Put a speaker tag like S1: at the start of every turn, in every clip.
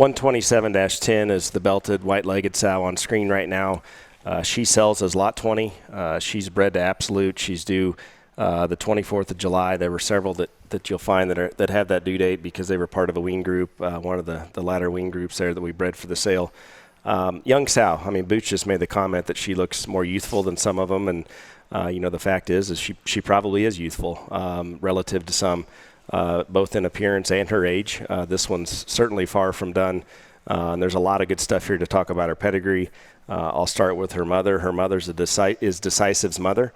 S1: 127-10 is the belted white-legged sow on screen right now. She sells as lot 20. She's bred to absolute. She's due the 24th of July. There were several that you'll find that have that due date because they were part of a wean group, one of the latter wean groups there that we bred for the sale. Young sow. I mean, Boots just made the comment that she looks more youthful than some of them, and the fact is she probably is youthful relative to some, both in appearance and her age. This one's certainly far from done. And there's a lot of good stuff here to talk about her pedigree. I'll start with her mother. Her mother's is Decisive's mother.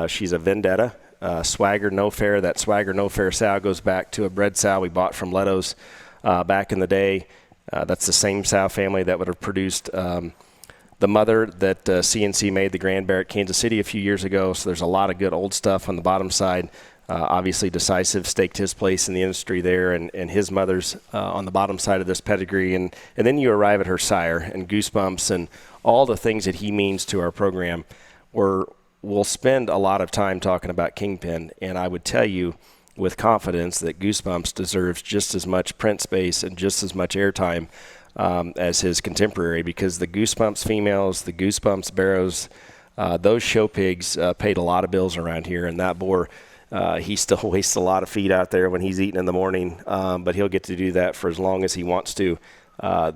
S1: She's a Vendetta, Swagger No Fair. That Swagger No Fair sow goes back to a bred sow we bought from Leto's back in the day. That's the same sow family that would have produced the mother that CNC made the Grand Bear at Kansas City a few years ago. So there's a lot of good old stuff on the bottom side. Obviously, Decisive staked his place in the industry there, and his mother's on the bottom side of this pedigree. And then you arrive at her sire and Goosebumps and all the things that he means to our program. We'll spend a lot of time talking about Kingpin, and I would tell you with confidence that Goosebumps deserves just as much print space and just as much airtime as his contemporary, because the Goosebumps females, the Goosebumps barrows, those show pigs paid a lot of bills around here, and that boar, he still wastes a lot of feed out there when he's eating in the morning, but he'll get to do that for as long as he wants to.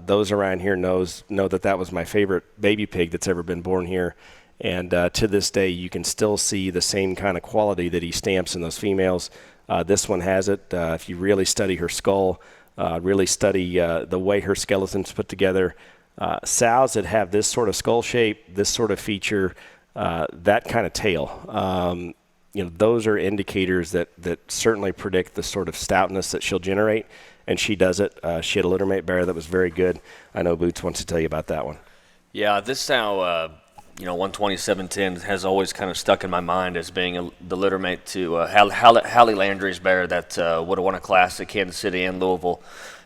S1: Those around here know that was my favorite baby pig that's ever been born here. And to this day, you can still see the same kind of quality that he stamps in those females. This one has it. If you really study her skull, really study the way her skeleton's put together, sows that have this sort of skull shape, this sort of feature, that kind of tail, those are indicators that certainly predict the sort of stoutness that she'll generate, and she does it. She had a littermate bear that was very good. I know Boots wants to tell you about that one.
S2: Yeah, this sow, 127-10 has always kind of stuck in my mind as being the littermate to Hallie Landry's bear that would have won a class at Kansas City and Louisville.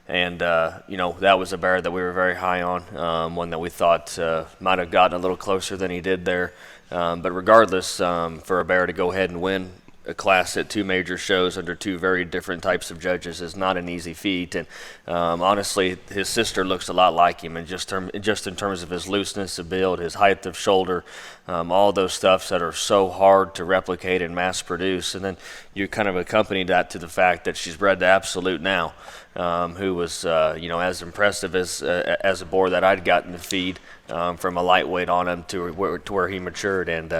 S2: And, that was a bear that we were very high on, one that we thought might have gotten a little closer than he did there. But regardless, for a bear to go ahead and win a class at two major shows under two very different types of judges is not an easy feat. And honestly, his sister looks a lot like him, and just in terms of his looseness of build, his height of shoulder, all those stuffs that are so hard to replicate and mass produce. And then you kind of accompany that to the fact that she's bred to Absolute now, who was as impressive as a boar that I'd gotten to feed from a lightweight on him to where he matured. And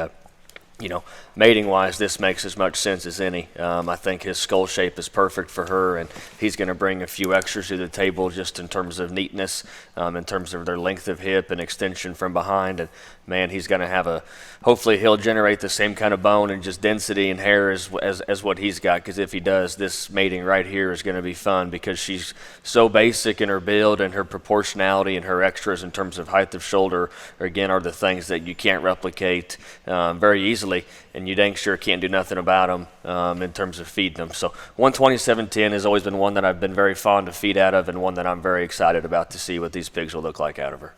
S2: mating-wise, this makes as much sense as any. I think his skull shape is perfect for her, and he's going to bring a few extras to the table just in terms of neatness, in terms of their length of hip and extension from behind. And, man, he's going to hopefully he'll generate the same kind of bone and just density and hair as what he's got, because if he does, this mating right here is going to be fun because she's so basic in her build, and her proportionality and her extras in terms of height of shoulder, again, are the things that you can't replicate very easily, and you dang sure can't do nothing about them in terms of feeding them. So 127-10 has always been one that I've been very fond of feed out of, and one that I'm very excited about to see what these pigs will look like out of her.